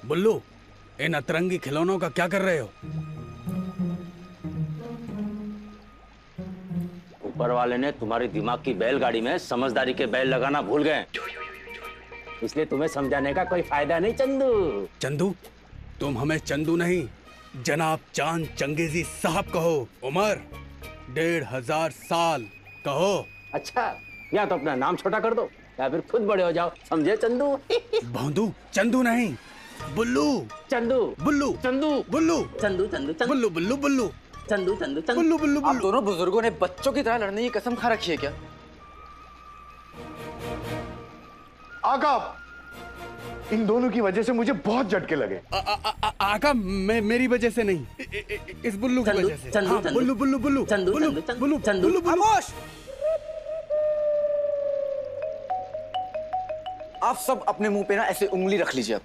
बुल्लू, इन अतरंगी खिलौनों का क्या कर रहे हो? ऊपर वाले ने तुम्हारी दिमाग की बैलगाड़ी में समझदारी के बैल लगाना भूल गए, इसलिए तुम्हें समझाने का कोई फायदा नहीं। चंदू, चंदू? तुम हमें चंदू नहीं, जनाब चांद चंगेजी साहब कहो। उम्र 1500 साल कहो। अच्छा, या तो अपना नाम छोटा कर दो या फिर खुद बड़े हो जाओ, समझे चंदू? भौंदू, चंदू नहीं, बुल्लू। चंदू, बुल्लू, चंदू, बुल्लू, चंदू, चंदू, चंदू, बुल्लू, बुल्लू, बुल्लू, चंदू, चंदू, चंदू, बुल्लू, बुल्लू, आप दोनों बुजुर्गों ने बच्चों की तरह लड़ने की कसम खा रखी है क्या? आका, इन दोनों की वजह से मुझे बहुत झटके लगे। आका, मेरी वजह से नहीं, इस बुल्लू की वजह से। चंदू, हाँ, बुल्लू, बुल्लू, बुल्लू, चंदू, बुल्लू, चंदू, बुल्लू, चंदू, बुल्लू, बुल्लू। खामोश! आप सब अपने मुंह पे ना ऐसे उंगली रख लीजिए अब।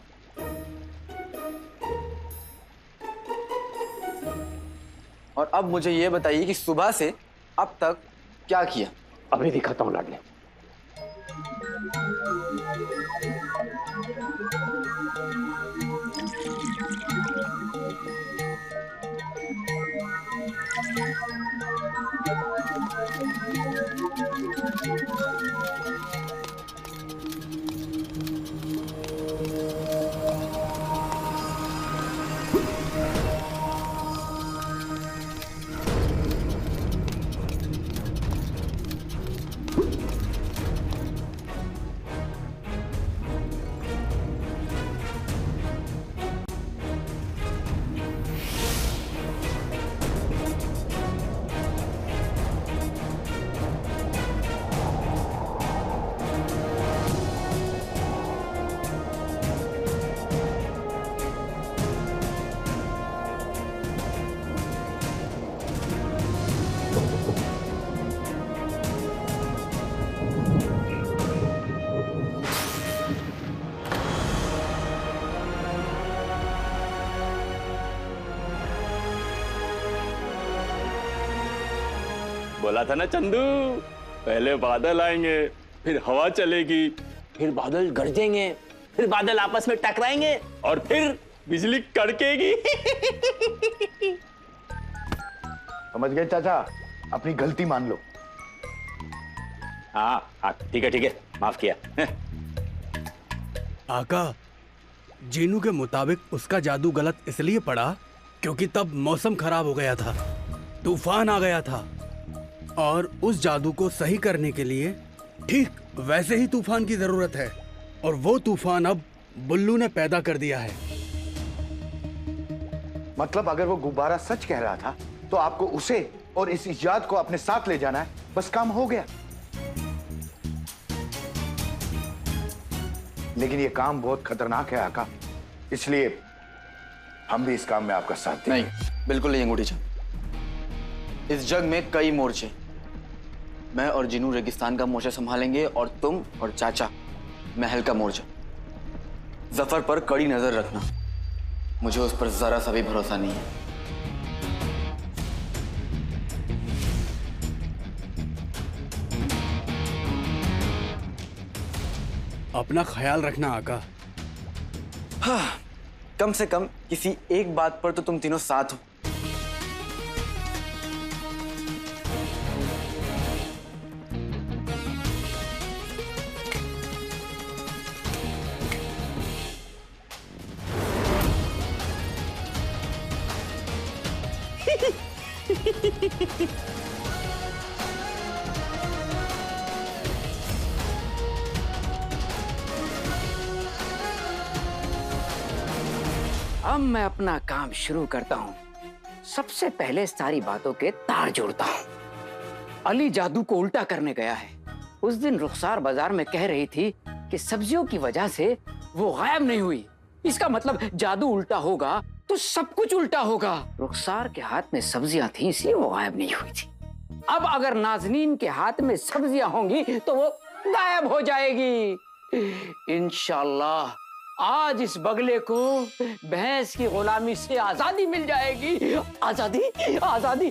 और अब मुझे ये बताइए कि सुबह से अब तक क्या किया? अभी दिखाता हूँ लाडले। बोला था ना चंदू, पहले बादल आएंगे, फिर हवा चलेगी, फिर बादल गरजेंगे, फिर बादल आपस में टकराएंगे और फिर बिजली कड़केगी। समझ गए चाचा, अपनी गलती मान लो। हाँ हाँ, ठीक है, माफ किया। आका, जीनू के मुताबिक उसका जादू गलत इसलिए पड़ा क्योंकि तब मौसम खराब हो गया था, तूफान आ गया था, और उस जादू को सही करने के लिए ठीक वैसे ही तूफान की जरूरत है, और वो तूफान अब बुल्लू ने पैदा कर दिया है। मतलब अगर वो गुब्बारा सच कह रहा था तो आपको उसे और इस इजाद को अपने साथ ले जाना है, बस काम हो गया। लेकिन ये काम बहुत खतरनाक है आका, इसलिए हम भी इस काम में आपका साथ देंगे। नहीं, बिल्कुल नहीं अंगूठी चंद। इस जग में कई मोर्चे, मैं और जिनू रेगिस्तान का मोर्चा संभालेंगे और तुम और चाचा महल का मोर्चा। जफर पर कड़ी नजर रखना, मुझे उस पर जरा सा भी भरोसा नहीं है। अपना ख्याल रखना आका। हाँ, कम से कम किसी एक बात पर तो तुम तीनों साथ हो। अब मैं अपना काम शुरू करता हूँ। सबसे पहले सारी बातों के तार जोड़ता हूँ। अली जादू को उल्टा करने गया है। उस दिन रुखसार बाजार में कह रही थी कि सब्जियों की वजह से वो गायब नहीं हुई। इसका मतलब जादू उल्टा होगा तो सब कुछ उल्टा होगा। रुखसार के हाथ में सब्जियां थी इसलिए वो गायब नहीं हुई थी। अब अगर नाज़नीन के हाथ में सब्जियां होंगी तो वो गायब हो जाएगी। इंशाल्लाह आज इस बगले को भैंस की गुलामी से आजादी मिल जाएगी। आजादी, आजादी,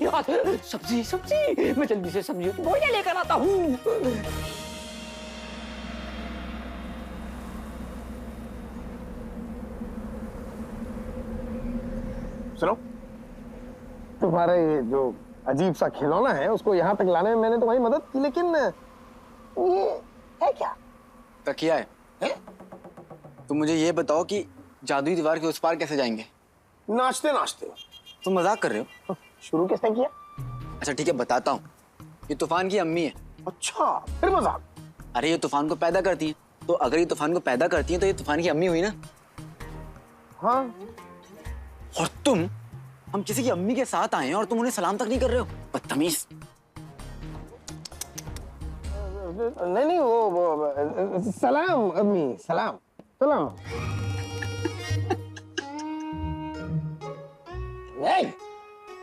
सब्जी, सब्जी। मैं जल्दी से सब्जियों की बोरियां लेकर आता हूँ। सुनो, तुम्हारा ये जो अजीब सा खिलौना है उसको यहाँ तक लाने में मैंने तुम्हारी मदद की, लेकिन ये है क्या? तकिया है। तुम मुझे ये बताओ कि जादुई दीवार के उस पार कैसे जाएंगे? नाचते नाचते। तुम मजाक कर रहे हो? शुरू किसने किया? अच्छा ठीक है, बताता हूँ। ये तूफान की अम्मी है। अच्छा, फिर मजाक? अरे ये तूफान को पैदा करती है, तो अगर ये तूफान को पैदा करती है तो ये तूफान की अम्मी हुई ना। हाँ। और तुम, हम किसी की अम्मी के साथ आए हैं और तुम उन्हें सलाम तक नहीं कर रहे हो, बदतमीज। नहीं, वो सलाम अम्मी, सलाम सलाम। नहीं,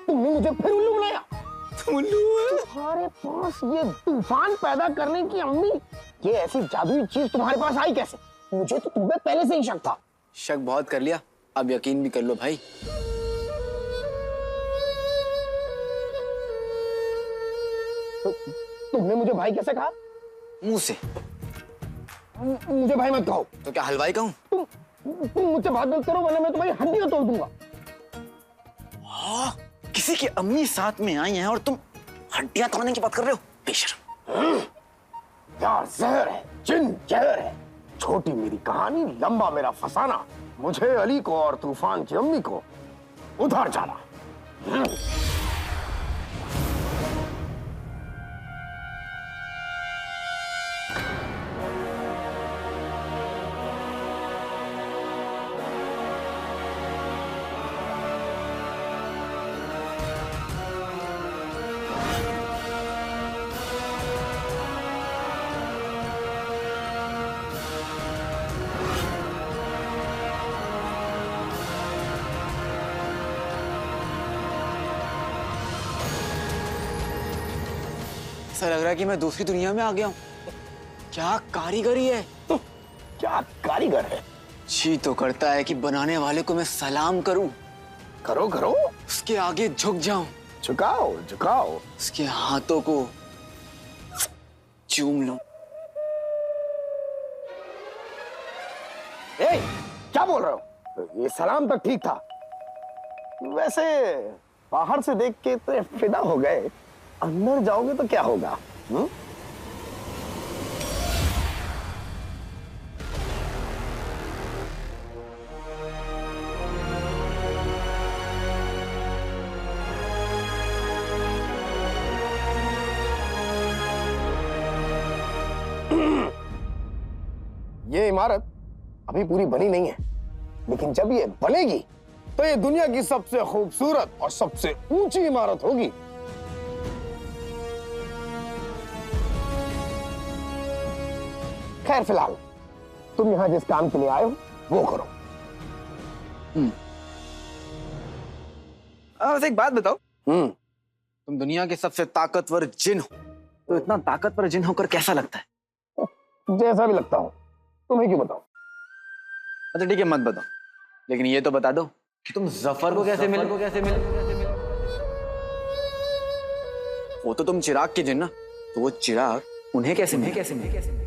तुमने मुझे फिर उल्लू बनाया। उल्लू है? तुम्हारे पास ये तूफान पैदा करने की अम्मी, ये ऐसी जादुई चीज तुम्हारे पास आई कैसे? मुझे तो तुम पे पहले से ही शक था। शक बहुत कर लिया, अब यकीन भी कर लो भाई। तुमने मुझे भाई कैसे कहा? मुंह से। मुझे भाई मत कहो। तो क्या हलवाई कहूं? तुम मुझसे बात मत करो, वरना मैं तुम्हारी हड्डियां तोड़ दूंगा। किसी की अम्मी साथ में आई हैं और तुम हड्डियां तोड़ने की बात कर रहे हो, बेशर्म। यार जहर है, जिन जहर है। छोटी मेरी कहानी, लंबा मेरा फसाना। मुझे अली को और तूफान की अम्मी को उधार जाना। ऐसा लग रहा है कि मैं दूसरी दुनिया में आ गया हूँ। क्या कारीगरी है। क्या कारीगर है। जी तो करता है कि बनाने वाले को मैं सलाम करूं, करो करो, उसके आगे झुक जाऊं, झुकाओ झुकाओ, उसके हाथों को चूम लूं। ए, क्या बोल रहे हो? ये सलाम तक ठीक था। वैसे बाहर से देख के तो फिदा हो गए, अंदर जाओगे तो क्या होगा? ये इमारत अभी पूरी बनी नहीं है, लेकिन जब ये बनेगी तो ये दुनिया की सबसे खूबसूरत और सबसे ऊंची इमारत होगी। खैर फिलहाल तुम यहां जिस काम के लिए आए हो वो करो। वैसे एक बात बताओ, तुम दुनिया के सबसे ताकतवर जिन हो, तो इतना ताकतवर जिन होकर कैसा लगता है? जैसा भी लगता हो, तुम्हें क्यों बताओ? अच्छा ठीक है, मत बताओ, लेकिन ये तो बता दो कि तुम जफर को कैसे मिले? वो तो तुम चिराग के जिन ना, तो वो चिराग उन्हें कैसे मिले?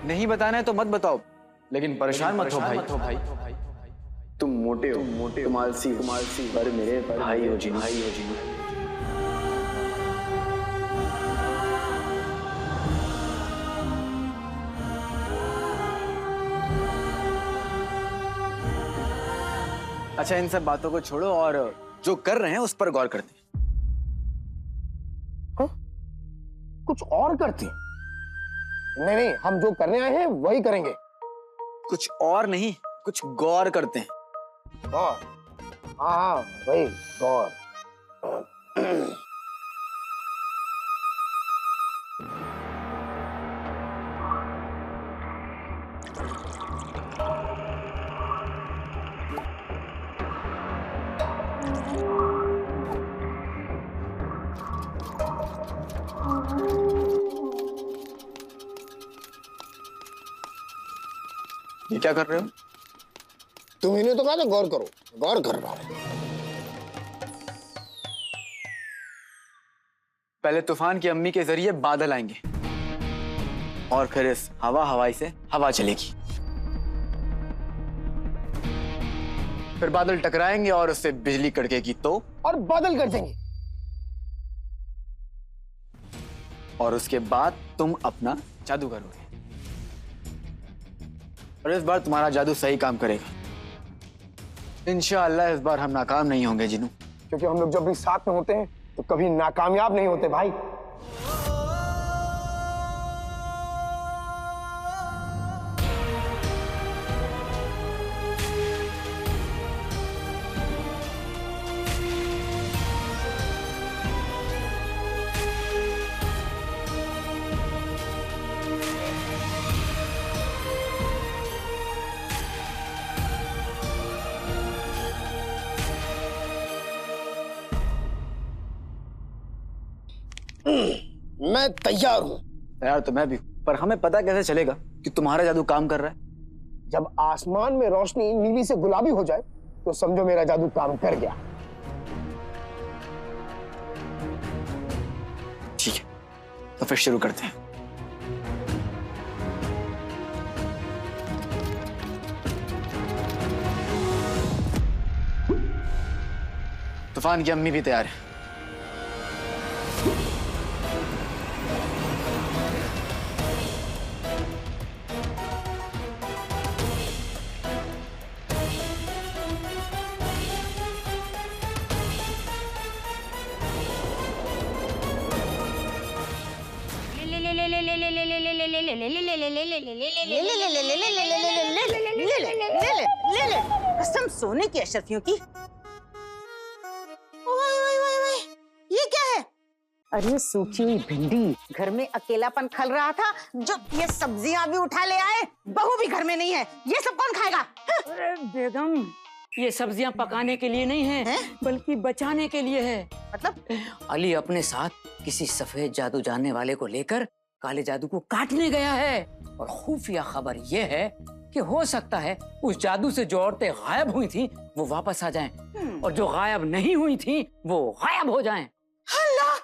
नहीं बताना है तो मत बताओ, लेकिन परेशान मत हो भाई। तुम मोटे हो, तुम आलसी पर मेरे भाई हो जी। अच्छा इन सब बातों को छोड़ो और जो कर रहे हैं उस पर गौर करते हैं। कुछ और करते हैं? नहीं, हम जो करने आए हैं वही करेंगे। कुछ और नहीं, कुछ गौर करते हैं। गौर? हाँ वही गौर। ये क्या कर रहे हो? तुम्ही ने तो कहा था गौर करो, गौर कर रहा हूं। पहले तूफान की अम्मी के जरिए बादल आएंगे और फिर इस हवाई से हवा चलेगी, फिर बादल टकराएंगे और उससे बिजली कड़केगी तो, और बादल कर देंगे। और उसके बाद तुम अपना जादू करोगे और इस बार तुम्हारा जादू सही काम करेगा। इंशाअल्लाह इस बार हम नाकाम नहीं होंगे जिनू। क्योंकि हम लोग जब भी साथ में होते हैं तो कभी नाकामयाब नहीं होते भाई। मैं तैयार हूं। यार तो मैं भी हूं, पर हमें पता कैसे चलेगा कि तुम्हारा जादू काम कर रहा है? जब आसमान में रोशनी नीली से गुलाबी हो जाए तो समझो मेरा जादू काम कर गया। ठीक है, तो फिर शुरू करते हैं। तूफान की अम्मी भी तैयार है। कसम सोने की अशरफियों की। ये क्या है? अरे सूखी हुई भिंडी। घर में अकेलापन खल रहा था, जो ये सब्जियां भी उठा ले आए। बहू भी घर में नहीं है, ये सब कौन खाएगा? अरे बेगम, ये सब्जियां पकाने के लिए नहीं है, बल्कि बचाने के लिए है। मतलब अली अपने साथ किसी सफेद जादू जानने वाले को लेकर काले जादू को काटने गया है, और खुफिया खबर यह है कि हो सकता है उस जादू से जो औरतें गायब हुई थी वो वापस आ जाएं, और जो गायब नहीं हुई थी वो गायब हो जाएं। अल्लाह,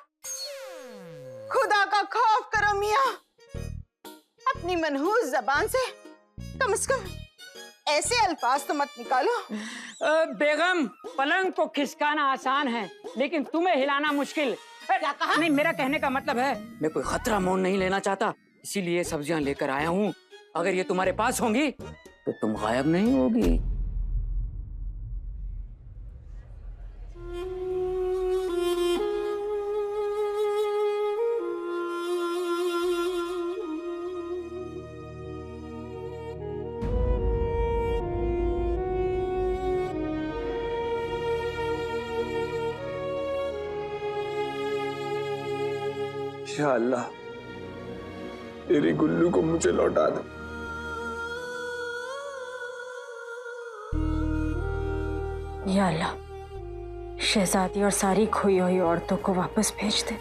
खुदा का खौफ करो मियाँ। अपनी मनहूस जबान से कम ऐसे अल्फाज तो मत निकालो। बेगम, पलंग को खिसकाना आसान है, लेकिन तुम्हें हिलाना मुश्किल। क्या कहा? नहीं, मेरा कहने का मतलब है मैं कोई खतरा मोल नहीं लेना चाहता, इसीलिए सब्जियां लेकर आया हूँ। अगर ये तुम्हारे पास होंगी तो तुम गायब नहीं होगी। या अल्लाह, तेरी गुल्लू को मुझे लौटा दे। या अल्लाह, शहजादी और सारी खोई हुई औरतों को वापस भेज दे।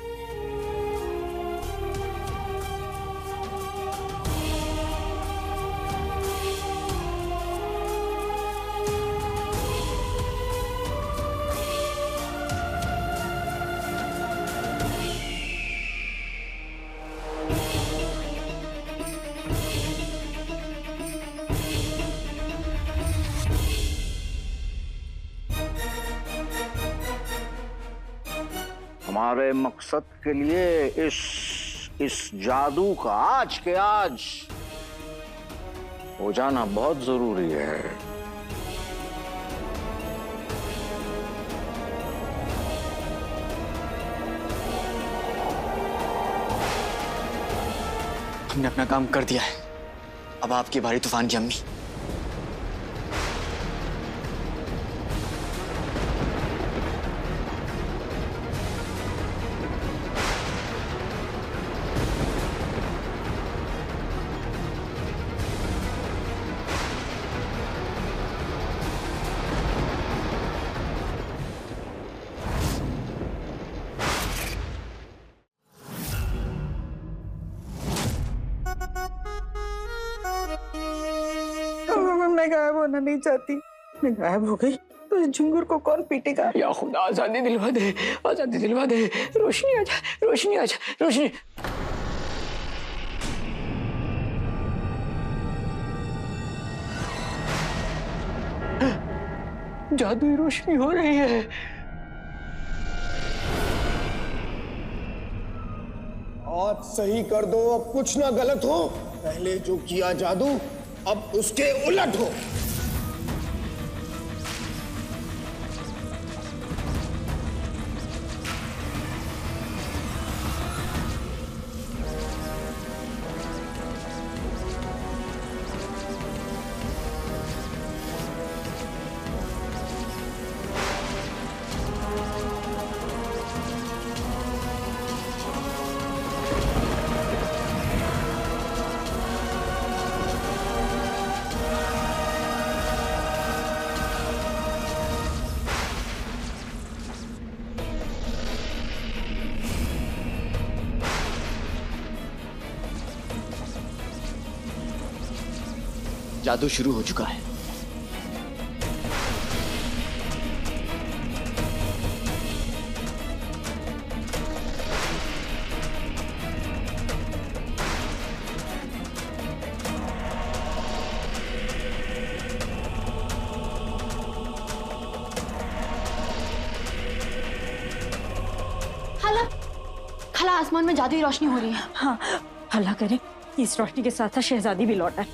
हमारे मकसद के लिए इस जादू का आज के आज हो जाना बहुत जरूरी है। हमने अपना काम कर दिया है, अब आपकी बारी तूफान की अम्मी। मैं गायब होना नहीं चाहती। मैं गायब हो गई तो इस झुंगुर को कौन पीटेगा? या खुदा, आजादी दिलवा दे, आजादी दिलवा दे। रोशनी आजा, रोशनी आजा, रोशनी। जादुई रोशनी हो रही है। और सही कर दो, अब कुछ ना गलत हो। पहले जो किया जादू अब उसके उलट हो। जादू शुरू हो चुका है। खाला, खाला आसमान में जादुई रोशनी हो रही है। हाँ, अल्लाह करे इस रोशनी के साथ साथ शहजादी भी लौट आए।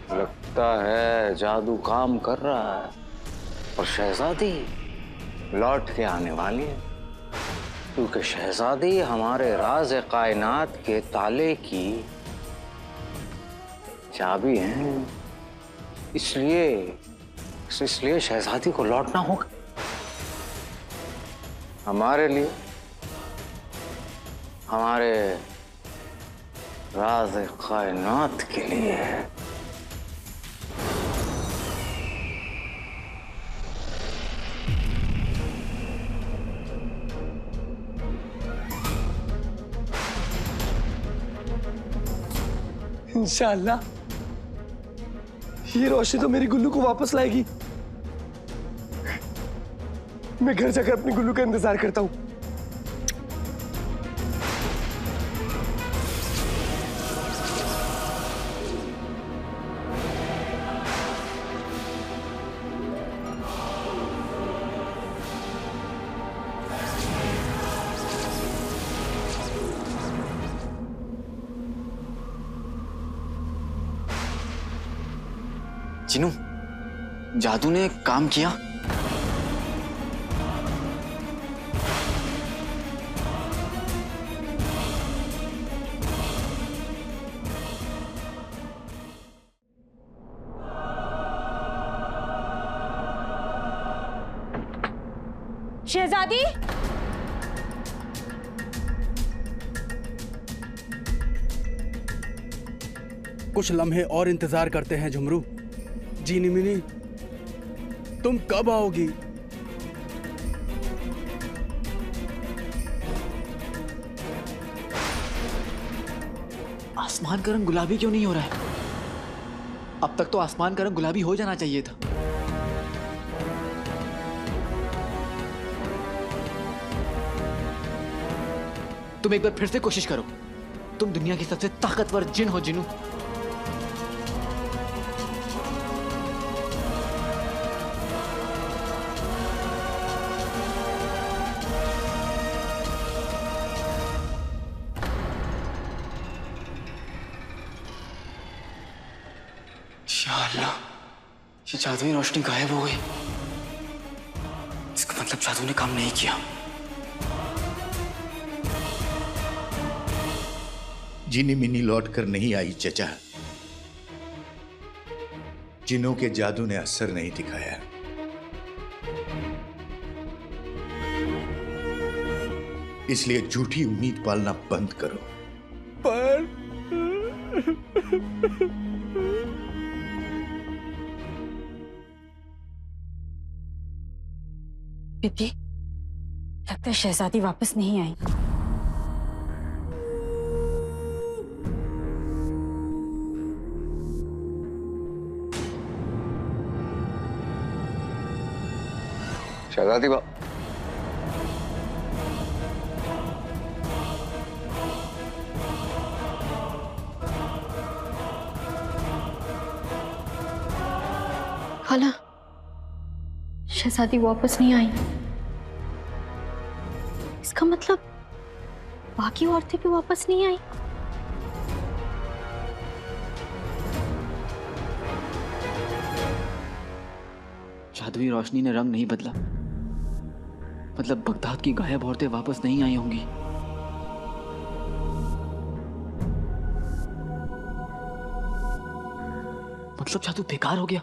लगता है जादू काम कर रहा है और शहजादी लौट के आने वाली है, क्योंकि शहजादी हमारे राज कायनात के ताले की चाबी है। इसलिए शहजादी को लौटना होगा हमारे लिए, हमारे राज कायनात के लिए। इंशाअल्लाह ये रोशनी तो मेरी गुल्लू को वापस लाएगी। मैं घर जाकर अपनी गुल्लू का इंतजार करता हूँ। जिनू, जादू ने काम किया। शहजादी, कुछ लम्हे और इंतजार करते हैं झुमरू। जीनी मिनी, तुम कब आओगी? आसमान का रंग गुलाबी क्यों नहीं हो रहा है? अब तक तो आसमान का रंग गुलाबी हो जाना चाहिए था। तुम एक बार फिर से कोशिश करो। तुम दुनिया की सबसे ताकतवर जिन हो जिनू। या अल्लाह, ये जादुई रोशनी गायब हो गई। इसका मतलब जादू ने काम नहीं किया। जिनी मिनी लौट कर नहीं आई चचा। जिनों के जादू ने असर नहीं दिखाया। इसलिए झूठी उम्मीद पालना बंद करो। पर दीदी, लगता है शहजादी वापस नहीं आई। शहजादी बा खाला, शहजादी वापस नहीं आई। इसका मतलब बाकी औरतें भी वापस नहीं आई। जादुई रोशनी ने रंग नहीं बदला, मतलब बगदाद की गायब औरतें वापस नहीं आई होंगी। मतलब जादू बेकार हो गया।